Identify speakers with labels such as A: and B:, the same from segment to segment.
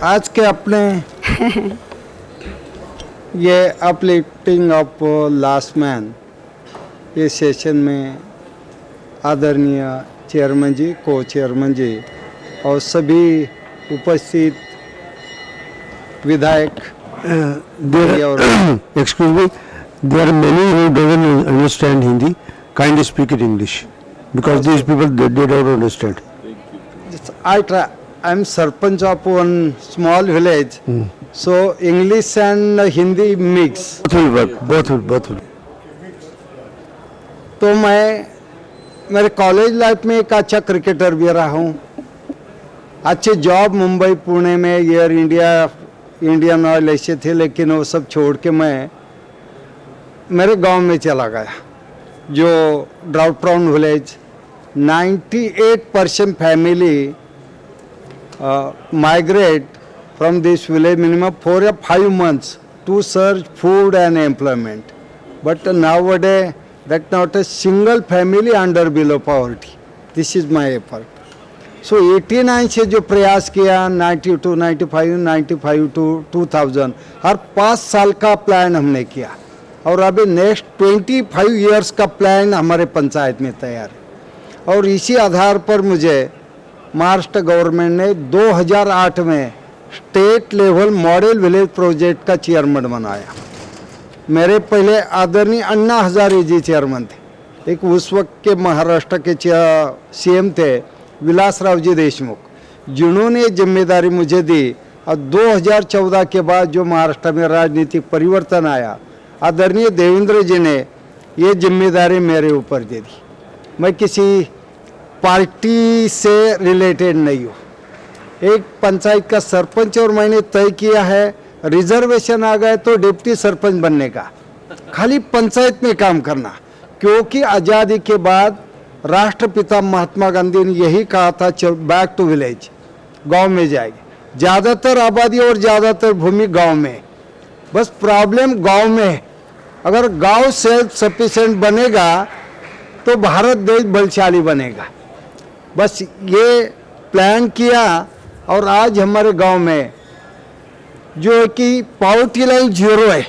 A: आज के अपने ये अपलिफ्टिंग ऑफ लास्ट मैन ये सेशन में आदरणीय चेयरमैन जी, को चेयरमैन जी और सभी उपस्थित विधायक
B: Excuse me, there are many who don't understand Hindi. Kindly speak it English, because these people they don't understand.
A: I try. I'm Sarpanch of one small village, so English and Hindi mix.
B: Both will work. Both will.
A: तो मैं मेरे college life में एक अच्छा cricketer भी रहा हूँ. अच्छे जॉब मुंबई पुणे में एयर इंडिया इंडियन ऑयल ऐसे थे, लेकिन वो सब छोड़ के मैं मेरे गांव में चला गया जो drought brown village. 98% family migrate from this village minimum 4 or 5 months to search food and employment. But nowadays, that not a single family under below poverty. This is my effort. So 89 से जो प्रयास किया 92, 95, 95 to 2000 हर 5 साल का plan हमने किया और अभी नेक्स्ट 25 इयर्स का प्लान हमारे पंचायत में तैयार है. और इसी आधार पर मुझे महाराष्ट्र गवर्नमेंट ने 2008 में state level model village project का चेयरमैन बनाया. मेरे पहले आदरणीय अन्ना हजारे जी चेयरमैन थे. एक उस वक्त के महाराष्ट्र के सीएम थे विलासराव जी देशमुख, जिन्होंने जिम्मेदारी मुझे दी. और 2014 के बाद जो महाराष्ट्र में राजनीतिक परिवर्तन आया, आदरणीय देवेंद्र जी ने ये जिम्मेदारी मेरे ऊपर दे दी. मैं किसी पार्टी से रिलेटेड नहीं हूँ. एक पंचायत का सरपंच और मैंने तय किया है रिजर्वेशन आ गए तो डिप्टी सरपंच बनने का, खाली पंचायत में काम करना. क्योंकि आज़ादी के बाद राष्ट्रपिता महात्मा गांधी ने यही कहा था, बैक टू विलेज, गांव में जाएगी. ज़्यादातर आबादी और ज़्यादातर भूमि गांव में. बस प्रॉब्लम गांव में है. अगर गांव सेल्फ सफिशिएंट बनेगा तो भारत देश बलशाली बनेगा. बस ये प्लान किया और आज हमारे गांव में जो है कि पॉवर्टी लाइन जीरो है.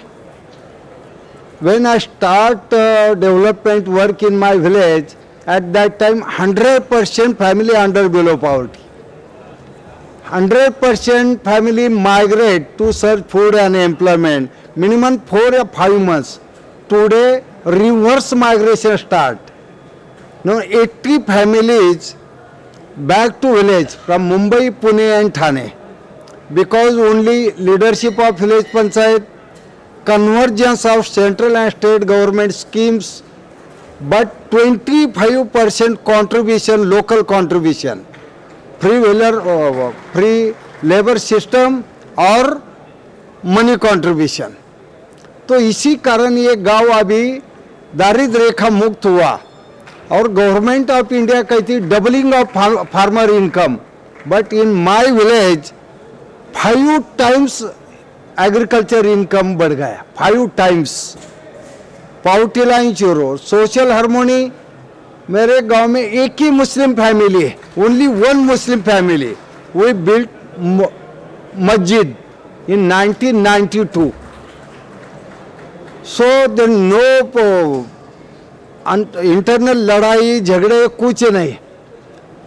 A: When I start development work in my village, at that time 100% family under below poverty. 100% family migrate to search food and employment minimum 4 or 5 months. Today reverse migration start. Now 80 families back to village from Mumbai, Pune and Thane, because only leadership of village panchayat, convergence of central and state government schemes, but 25% contribution, local contribution, free labor system और money contribution. तो इसी कारण ये गांव अभी दारिद्र्य रेखा मुक्त हुआ. और गवर्नमेंट ऑफ इंडिया कहती doubling of farmer income, but in my village 5 times agriculture income बढ़ गया. 5 times. Poverty line zero. Social harmony. मेरे गांव में एक ही मुस्लिम फैमिली है, only 1 Muslim family. We built मस्जिद in 1992. So there no internal लड़ाई झगड़े कुछ नहीं.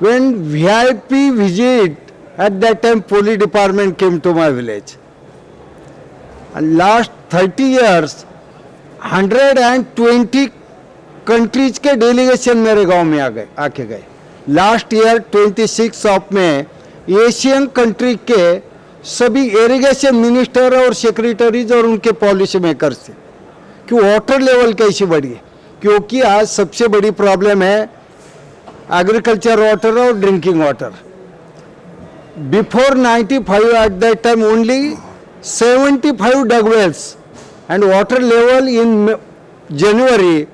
A: When VIP visit at that time police department came to my village. Last 30 years 120 countries के डेलीगेशन मेरे गांव में आके गए. लास्ट ईयर 26 ऑफ में एशियन कंट्री के सभी इरिगेशन मिनिस्टर और सेक्रेटरीज और उनके पॉलिसी मेकर से कि वाटर लेवल कैसे बढ़ी है. क्योंकि आज सबसे बड़ी प्रॉब्लम है एग्रीकल्चर वाटर और drinking water. Before 95 at that time only 75 dug wells and water level in January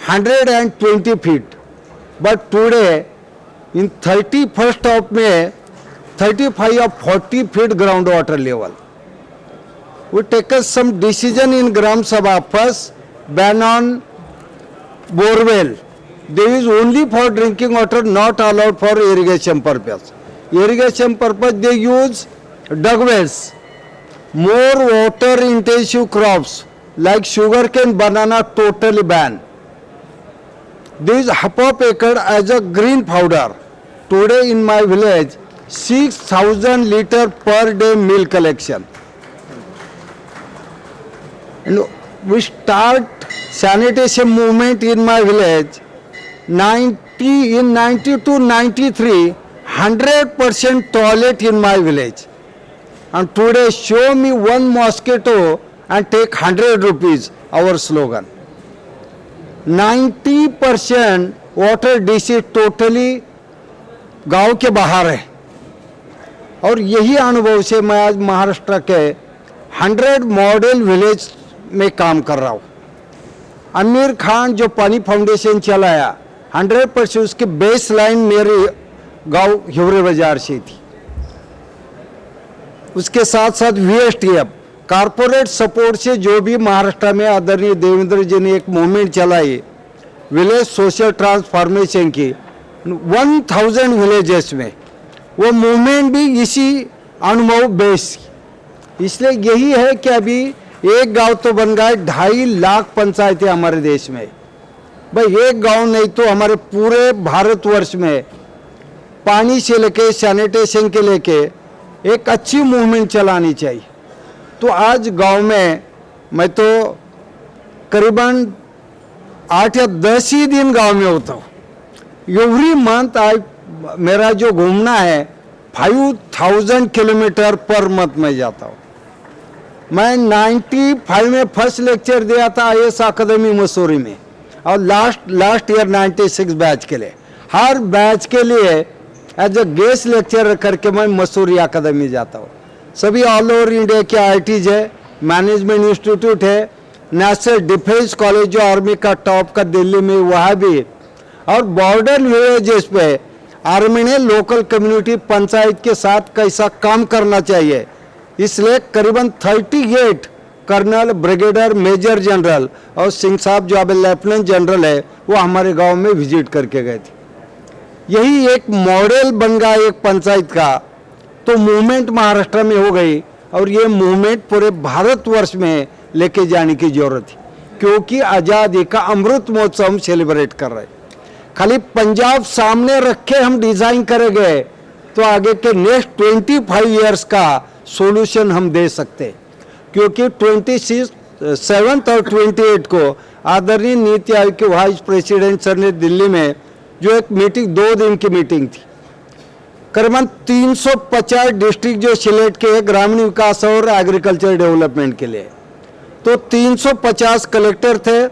A: 120 feet. But today in 31st of May 35 or 40 feet groundwater level. We take some decision in Gram Sabha. First, ban on borewell. There is only for drinking water, not allowed for irrigation purpose. Irrigation purpose they use Douglas, more water intensive crops like sugarcane, banana totally banned. This half acre as a green powder. Today in my village, 6,000 liter per day milk collection. And we start sanitation movement in my village 90 to 93, 100% toilet in my village. And today show me one mosquito and take 100 rupees, our slogan. 90% water dishes totally गांव के बाहर है और यही अनुभव से मैं आज महाराष्ट्र के 100 मॉडल विलेज में काम कर रहा हूँ। आमिर खान जो पानी फाउंडेशन चलाया 100% उसकी बेस लाइन मेरे गांव हिवरे बाजार से थी। उसके साथ साथ VSTF कारपोरेट सपोर्ट से जो भी महाराष्ट्र में आदरणीय देवेंद्र जी ने एक मूवमेंट चलाई विलेज सोशल ट्रांसफॉर्मेशन की 1000 विलेजेस में, वो मूवमेंट भी इसी अनुभव बेस। इसलिए यही है कि अभी एक गांव तो बन गए 2.5 लाख पंचायतें हमारे देश में। भाई एक गांव नहीं तो हमारे पूरे भारतवर्ष में पानी से लेके सैनिटेशन के लेके एक अच्छी मूवमेंट चलानी चाहिए। तो आज गांव में मैं तो करीबन 8 या 10 ही दिन गांव में होता हूँ। एवरी मंथ आज मेरा जो घूमना है 5000 किलोमीटर पर मंथ में जाता हूँ। मैं 95 में फर्स्ट लेक्चर दिया था IAS अकादमी मसूरी में और लास्ट ईयर 96 बैच के लिए, हर बैच के लिए एज अ गेस्ट लेक्चर करके मैं मसूरी अकादमी जाता हूँ। सभी ऑल ओवर इंडिया के IITs है, मैनेजमेंट इंस्टीट्यूट है, नेशनल डिफेंस कॉलेज जो आर्मी का टॉप का दिल्ली में वहाँ भी, और बॉर्डर विलेजेस पे आर्मी ने लोकल कम्युनिटी पंचायत के साथ कैसा काम करना चाहिए, इसलिए करीबन 38 कर्नल, ब्रिगेडियर, मेजर जनरल और सिंह साहब जो अभी लेफ्टिनेंट जनरल है वो हमारे गांव में विजिट करके गए थे। यही एक मॉडल बन गया एक पंचायत का, तो मूवमेंट महाराष्ट्र में हो गई और ये मूवमेंट पूरे भारतवर्ष में लेके जाने की जरूरत है, क्योंकि आज़ादी का अमृत महोत्सव हम सेलिब्रेट कर रहे हैं। खाली पंजाब सामने रखे हम डिजाइन करेंगे तो आगे के नेक्स्ट 25 इयर्स का सॉल्यूशन हम दे सकते, क्योंकि 27 और 28 को आदरणीय नीति आयोग के वाइस प्रेसिडेंट सर ने दिल्ली में जो एक मीटिंग 2 दिन की मीटिंग थी, करीबन 350 डिस्ट्रिक्ट जो सिलेक्ट किए ग्रामीण विकास और एग्रीकल्चर डेवलपमेंट के लिए, तो 350 कलेक्टर थे,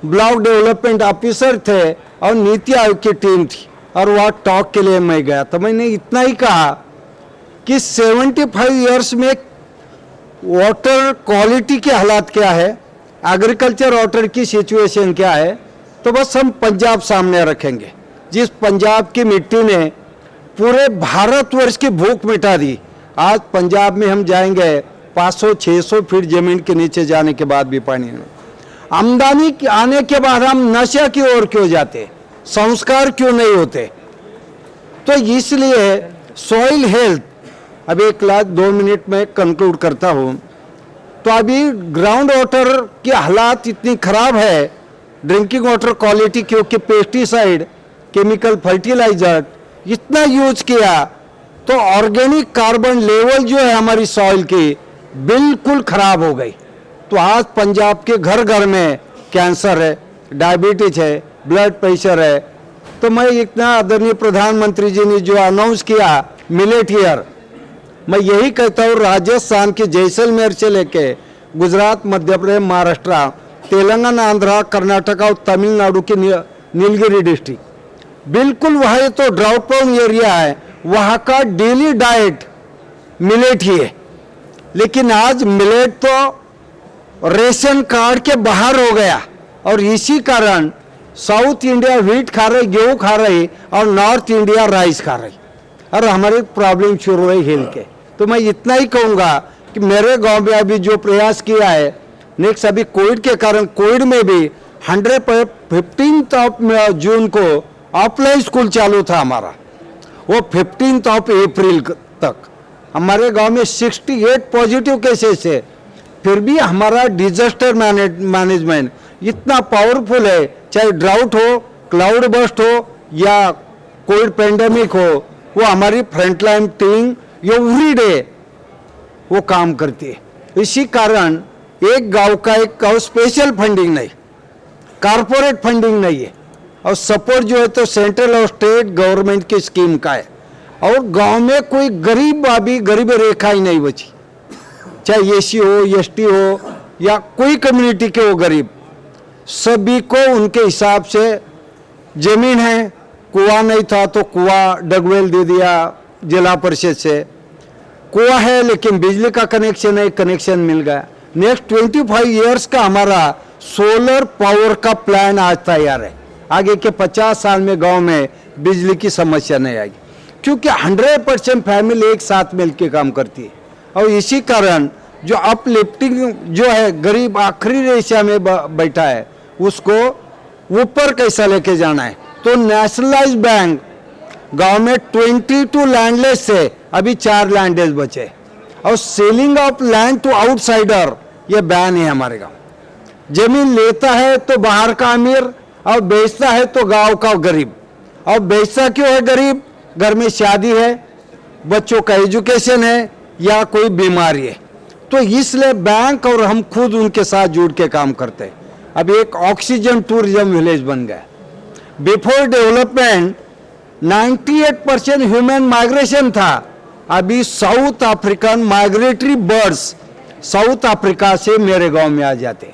A: ब्लॉक डेवलपमेंट ऑफिसर थे और नीति आयोग की टीम थी और वहाँ टॉक के लिए मैं गया। तो मैंने इतना ही कहा कि 75 इयर्स में वाटर क्वालिटी के हालात क्या है, एग्रीकल्चर वाटर की सिचुएशन क्या है, तो बस हम पंजाब सामने रखेंगे। जिस पंजाब की मिट्टी ने पूरे भारतवर्ष की भूख मिटा दी, आज पंजाब में हम जाएंगे 500-600 फीट जमीन के नीचे जाने के बाद भी पानी नहीं। आमदनी आने के बाद हम नशा की ओर क्यों जाते, संस्कार क्यों नहीं होते? तो इसलिए सॉइल हेल्थ, अब 2 मिनट में कंक्लूड करता हूँ। तो अभी ग्राउंड वाटर के हालात इतनी खराब है, ड्रिंकिंग वाटर क्वालिटी, क्योंकि पेस्टिसाइड, केमिकल फर्टिलाइजर इतना यूज किया तो ऑर्गेनिक कार्बन लेवल जो है हमारी सॉइल की बिल्कुल खराब हो गई। तो आज पंजाब के घर घर में कैंसर है, डायबिटीज है, ब्लड प्रेशर है। तो मैं इतना आदरणीय प्रधानमंत्री जी ने जो अनाउंस किया मिलेट ईयर, मैं यही कहता हूँ राजस्थान के जैसलमेर से लेके गुजरात, मध्य प्रदेश, महाराष्ट्र, तेलंगाना, आंध्रा, कर्नाटक और तमिलनाडु के नीलगिरी डिस्ट्रिक्ट, बिल्कुल वहाँ तो ड्राउट प्रोन एरिया है, वहाँ का डेली डाइट मिलेट ही है। लेकिन आज मिलेट तो रेशन कार्ड के बाहर हो गया और इसी कारण साउथ इंडिया व्हीट खा रही, गेहूँ खा रही और नॉर्थ इंडिया राइस खा रही और हमारे प्रॉब्लम शुरू हुई हिल के। तो मैं इतना ही कहूँगा कि मेरे गांव में अभी जो प्रयास किया है, नेक्स्ट अभी कोविड के कारण, कोविड में भी 15 जून को ऑफलाइन स्कूल चालू था हमारा, वो 15 अप्रैल तक हमारे गांव में 68 पॉजिटिव केसेस है, फिर भी हमारा डिजास्टर मैनेजमेंट इतना पावरफुल है, चाहे ड्राउट हो, क्लाउड बस्ट हो या कोविड पेंडेमिक हो, वो हमारी फ्रंटलाइन टीम एवरी डे वो काम करती है। इसी कारण एक गांव का एक स्पेशल फंडिंग नहीं, कारपोरेट फंडिंग नहीं है, और सपोर्ट जो है तो सेंट्रल और स्टेट गवर्नमेंट की स्कीम का है। और गांव में कोई गरीब अभी गरीब रेखा ही नहीं बची, चाहे एसी हो, एसटी हो या कोई कम्युनिटी के हो गरीब, सभी को उनके हिसाब से जमीन है। कुआं नहीं था तो कुआं डगवेल दे दिया जिला परिषद से, कुआं है लेकिन बिजली का कनेक्शन है, कनेक्शन मिल गया। नेक्स्ट 25 इयर्स का हमारा सोलर पावर का प्लान आज तैयार है। आगे के 50 साल में गांव में बिजली की समस्या नहीं आएगी, क्योंकि 100% फैमिली एक साथ मिलकर काम करती है। और इसी कारण जो अपलिफ्टिंग जो है, गरीब आखिरी रेशा में बैठा है, उसको ऊपर कैसा लेके जाना है। तो नेशनलाइज बैंक गांव में 22 लैंडलेस से अभी 4 लैंडलेस बचे, और selling of land to outsider ये बैन है हमारे गांव। जमीन लेता है तो बाहर का अमीर, और बेचता है तो गांव का गरीब। और बेचता क्यों है गरीब? घर में शादी है, बच्चों का एजुकेशन है या कोई बीमारी है, तो इसलिए बैंक और हम खुद उनके साथ जुड़ के काम करते हैं। अब एक ऑक्सीजन टूरिज्म विलेज बन गया। बिफोर डेवलपमेंट 98% ह्यूमन माइग्रेशन था, अभी south African migratory birds south Africa से मेरे गांव में आ जाते।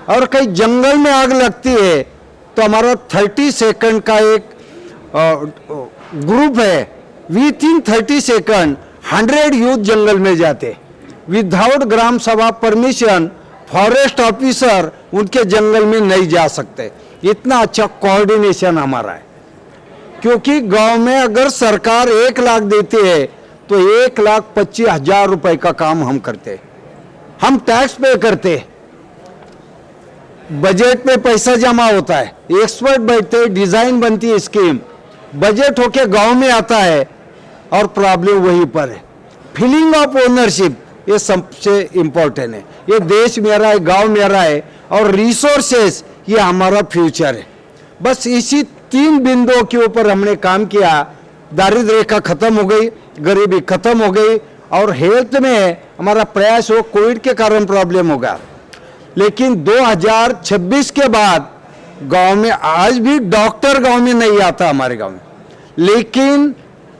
A: और कहीं जंगल में आग लगती है तो हमारा 30 सेकंड का एक ग्रुप है, विथ इन 30 सेकंड 100 यूथ जंगल में जाते विदाउट ग्राम सभा परमिशन। फॉरेस्ट ऑफिसर उनके जंगल में नहीं जा सकते। इतना अच्छा कोऑर्डिनेशन हमारा है, क्योंकि गांव में अगर सरकार 1 लाख देती है तो 1,25,000 रुपए का काम हम करते हैं। हम टैक्स पे करते हैं, बजट में पैसा जमा होता है, एक्सपर्ट बैठते, डिजाइन बनती है स्कीम, बजट होके गांव में आता है और प्रॉब्लम वहीं पर है। फीलिंग ऑफ ओनरशिप ये सबसे इम्पोर्टेंट है। ये देश मेरा है, गांव मेरा है, और रिसोर्सेस ये हमारा फ्यूचर है। बस इसी 3 बिंदुओं के ऊपर हमने काम किया। दारिद्र्य रेखा खत्म हो गई, गरीबी खत्म हो गई, और हेल्थ में हमारा प्रयास हो। कोविड के कारण प्रॉब्लम होगा, लेकिन 2026 के बाद गांव में आज भी डॉक्टर गांव में नहीं आता हमारे गांव में, लेकिन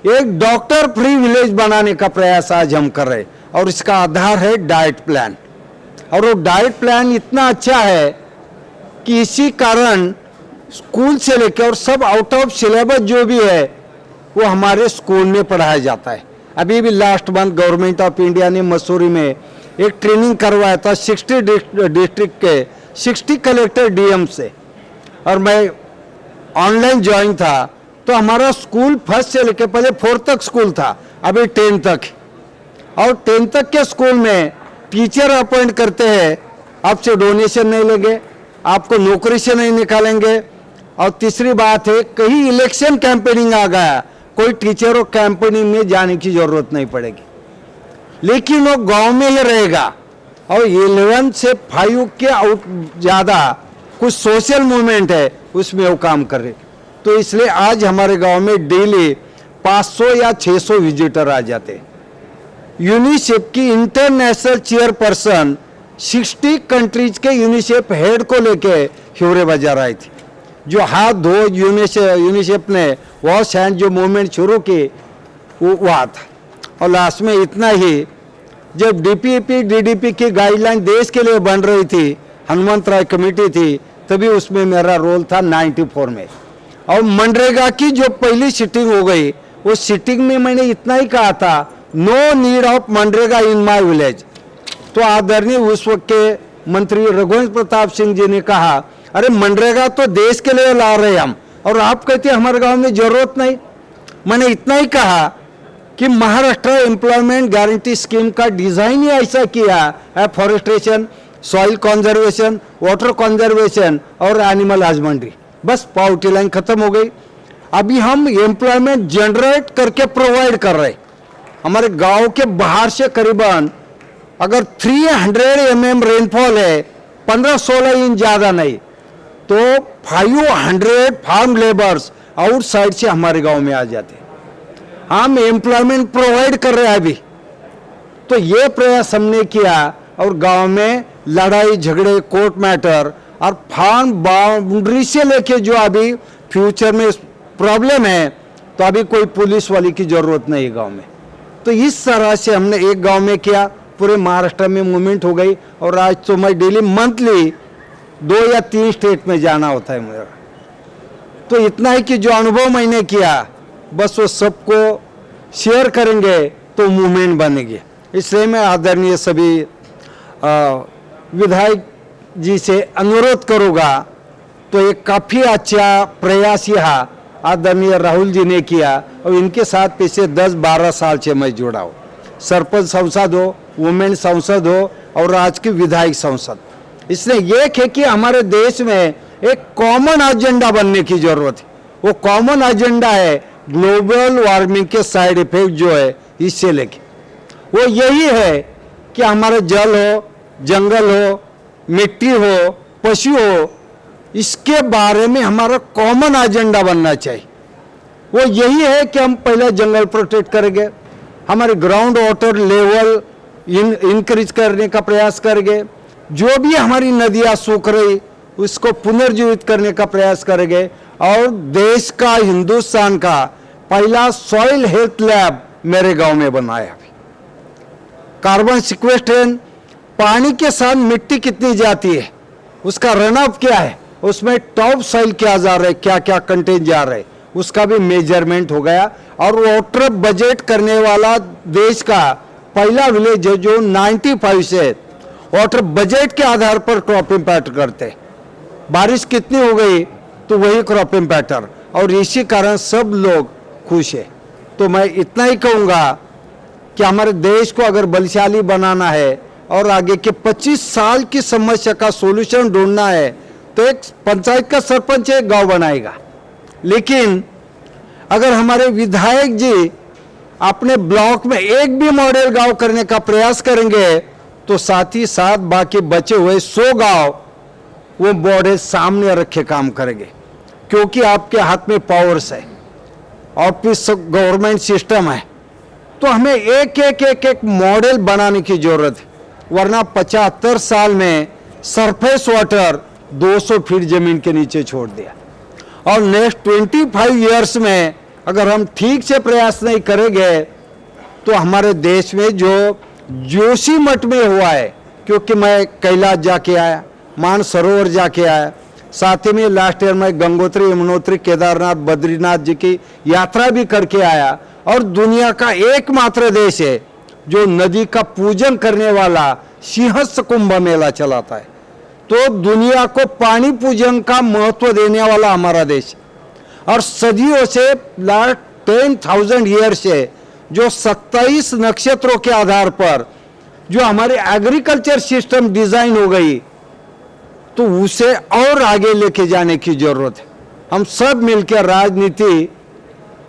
A: एक डॉक्टर फ्री विलेज बनाने का प्रयास आज हम कर रहे हैं, और इसका आधार है डाइट प्लान। और वो डाइट प्लान इतना अच्छा है कि इसी कारण स्कूल से लेकर और सब आउट ऑफ सिलेबस जो भी है वो हमारे स्कूल में पढ़ाया जाता है। अभी भी last month government of India ने मसूरी में एक ट्रेनिंग करवाया था 60 डिस्ट्रिक्ट के 60 कलेक्टर डीएम से, और मैं ऑनलाइन ज्वाइन था। तो हमारा स्कूल 1st से लेकर पहले 4th तक स्कूल था, अभी 10 तक, और 10 तक के स्कूल में टीचर अपॉइंट करते हैं, आपसे डोनेशन नहीं लेंगे, आपको नौकरी से नहीं निकालेंगे। और तीसरी बात है, कहीं इलेक्शन कैंपेनिंग आ गया, कोई टीचर और कैंपेनिंग में जाने की जरूरत नहीं पड़ेगी, लेकिन वो गांव में ही रहेगा। और 11 से 5 के आउट ज़्यादा कुछ सोशल मूवमेंट है उसमें वो काम कर रहे। तो इसलिए आज हमारे गांव में डेली 500 या 600 विजिटर आ जाते। यूनिसेफ की इंटरनेशनल चेयरपर्सन 60 कंट्रीज के यूनिसेफ हेड को लेके हिवरे बाजार आई थी। जो हाथ धो यूनिसेफ ने वॉश हैंड जो मूवमेंट शुरू की वो हुआ था। और लास्ट में इतना ही, जब डीपीपी डीडीपी की गाइडलाइन देश के लिए बन रही थी, हनुमंत राय कमेटी थी, तभी उसमें मेरा रोल था 94 में। और मनरेगा की जो पहली सिटिंग हो गई, उस सिटिंग में मैंने इतना ही कहा था, no need of MNREGA in my village. तो आदरणीय उस वक्त के मंत्री रघुवंश प्रताप सिंह जी ने कहा, अरे मनरेगा तो देश के लिए ला रहे हम, और आप कहते हैं हमारे गांव में जरूरत नहीं। मैंने इतना ही कहा कि महाराष्ट्र एम्प्लॉयमेंट गारंटी स्कीम का डिजाइन ही ऐसा किया है, forestation, soil conservation, water conservation और एनिमल हस्बेंड्री। बस पॉवर्टी लाइन खत्म हो गई। अभी हम एम्प्लॉयमेंट जनरेट करके प्रोवाइड कर रहे, हमारे गांव के बाहर से करीबन अगर 300 mm रेनफॉल है, 15-16 इंच ज़्यादा नहीं, तो 500 फार्म लेबर्स आउटसाइड से हमारे गांव में आ जाते हैं। हम एम्प्लॉयमेंट प्रोवाइड कर रहे हैं अभी। तो ये प्रयास हमने किया और गांव में लड़ाई झगड़े, कोर्ट मैटर और फार्म बाउंड्री से लेके जो अभी फ्यूचर में प्रॉब्लम है, तो अभी कोई पुलिस वाली की जरूरत नहीं है गांव में। तो इस तरह से हमने एक गांव में किया, पूरे महाराष्ट्र में मूवमेंट हो गई और आज तो मैं डेली मंथली 2 या 3 स्टेट में जाना होता है मेरा। तो इतना ही कि जो अनुभव मैंने किया बस वो सबको शेयर करेंगे तो मूवमेंट बनेगी। इसलिए मैं आदरणीय सभी विधायक जी से अनुरोध करूँगा, तो ये काफ़ी अच्छा प्रयास यह आदरणीय राहुल जी ने किया और इनके साथ पिछले 10-12 साल से मैं जुड़ा हूँ। सरपंच संसद हो, वुमेन संसद हो और आज की विधायक संसद। इसलिए एक है कि हमारे देश में एक कॉमन एजेंडा बनने की जरूरत है। वो कॉमन एजेंडा है ग्लोबल वार्मिंग के साइड इफेक्ट जो है इससे लेके, वो यही है कि हमारा जल हो, जंगल हो, मिट्टी हो, पशु हो, इसके बारे में हमारा कॉमन एजेंडा बनना चाहिए। वो यही है कि हम पहले जंगल प्रोटेक्ट करेंगे, हमारे ग्राउंड वाटर लेवल इंक्रीज करने का प्रयास करेंगे, जो भी हमारी नदियाँ सूख रही उसको पुनर्जीवित करने का प्रयास करेंगे और देश का, हिंदुस्तान का पहला सॉइल हेल्थ लैब मेरे गांव में बनाया। कार्बन सिक्वेस्ट्रेशन, पानी के साथ मिट्टी कितनी जाती है, उसका रनअप क्या है, उसमें टॉप सॉइल क्या जा रहा है, क्या क्या कंटेंट जा रहा है, उसका भी मेजरमेंट हो गया। और वाटर बजट करने वाला देश का पहला विलेज है जो 95 से वाटर बजट के आधार पर क्रॉपिंग पैटर्न करते हैं। बारिश कितनी हो गई तो वही क्रॉपिंग पैटर्न, और इसी कारण सब लोग खुश है। तो मैं इतना ही कहूँगा कि हमारे देश को अगर बलशाली बनाना है और आगे के 25 साल की समस्या का सॉल्यूशन ढूंढना है, तो एक पंचायत का सरपंच एक गांव बनाएगा। लेकिन अगर हमारे विधायक जी अपने ब्लॉक में एक भी मॉडल गांव करने का प्रयास करेंगे, तो साथ ही साथ बाकी बचे हुए 100 गांव वो मॉडल सामने रखे काम करेंगे, क्योंकि आपके हाथ में पावर्स है, ऑफिस गवर्नमेंट सिस्टम है। तो हमें एक मॉडल बनाने की जरूरत है, वरना 75 साल में सरफेस वाटर 200 फीट जमीन के नीचे छोड़ दिया। और नेक्स्ट 25 ईयर्स में अगर हम ठीक से प्रयास नहीं करेंगे, तो हमारे देश में जो जोशीमठ में हुआ है, क्योंकि मैं कैलाश जाके आया, मानसरोवर जाके आया, साथ ही में लास्ट ईयर में गंगोत्री, यमुनोत्री, केदारनाथ, बद्रीनाथ जी की यात्रा भी करके आया। और दुनिया का एकमात्र देश है जो नदी का पूजन करने वाला सिंहस्थ कुंभ मेला चलाता है। तो दुनिया को पानी पूजन का महत्व देने वाला हमारा देश, और सदियों से लास्ट 10,000 ईयर से जो 27 नक्षत्रों के आधार पर जो हमारे एग्रीकल्चर सिस्टम डिजाइन हो गई, तो उसे और आगे लेके जाने की जरूरत है। हम सब मिलकर राजनीति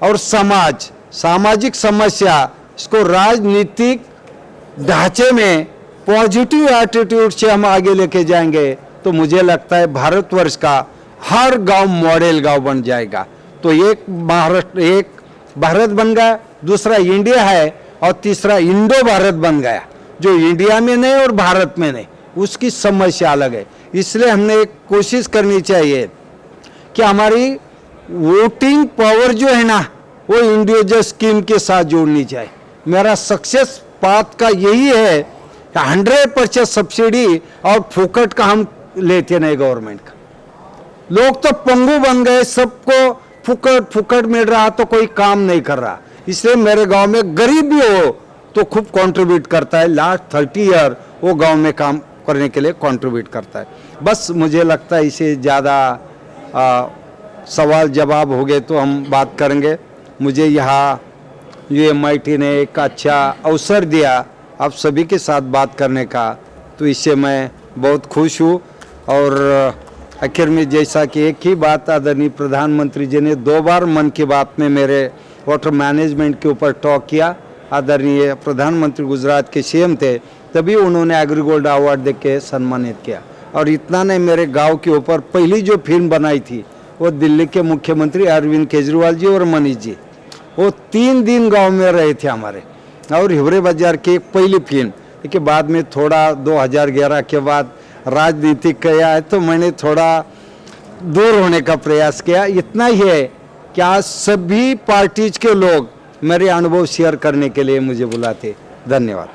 A: और समाज, सामाजिक समस्या, इसको राजनीतिक ढांचे में पॉजिटिव एटीट्यूड से हम आगे लेके जाएंगे, तो मुझे लगता है भारतवर्ष का हर गांव मॉडल गांव बन जाएगा। तो एक महाराष्ट्र, एक भारत बन गया, दूसरा इंडिया है और तीसरा इंडो भारत बन गया, जो इंडिया में नहीं और भारत में नहीं, उसकी समस्या अलग है। इसलिए हमने एक कोशिश करनी चाहिए कि हमारी वोटिंग पावर जो है ना, वो इंडिविजुअल स्कीम के साथ जोड़नी चाहिए। मेरा सक्सेस पाथ का यही है कि 100% सब्सिडी और फोकट का हम लेते नहीं गवर्नमेंट का। लोग तो पंगु बन गए, सबको फुकट मिल रहा तो कोई काम नहीं कर रहा। इसलिए मेरे गांव में गरीब भी हो तो खूब कंट्रीब्यूट करता है। लास्ट 30 ईयर वो गांव में काम करने के लिए कंट्रीब्यूट करता है। बस मुझे लगता है इसे ज़्यादा सवाल जवाब हो गए तो हम बात करेंगे। मुझे यहाँ UMIT ने एक अच्छा अवसर दिया आप सभी के साथ बात करने का, तो इससे मैं बहुत खुश हूँ। और आखिर में जैसा कि एक ही बात आदरणीय प्रधानमंत्री जी ने 2 बार मन की बात में मेरे वाटर मैनेजमेंट के ऊपर टॉक किया, आदरणीय प्रधानमंत्री गुजरात के सीएम थे, तभी उन्होंने एग्रीगोल्ड अवार्ड दे के सम्मानित किया। और इतना नहीं, मेरे गांव के ऊपर पहली जो फिल्म बनाई थी वो दिल्ली के मुख्यमंत्री अरविंद केजरीवाल जी और मनीष जी, वो 3 दिन गांव में रहे थे हमारे। और हिवरे बाजार की एक पहली फिल्म, के बाद में थोड़ा 2011 के बाद राजनीतिक किया है, तो मैंने थोड़ा दूर होने का प्रयास किया। इतना ही है कि आज सभी पार्टीज के लोग मेरे अनुभव शेयर करने के लिए मुझे बुलाते। धन्यवाद।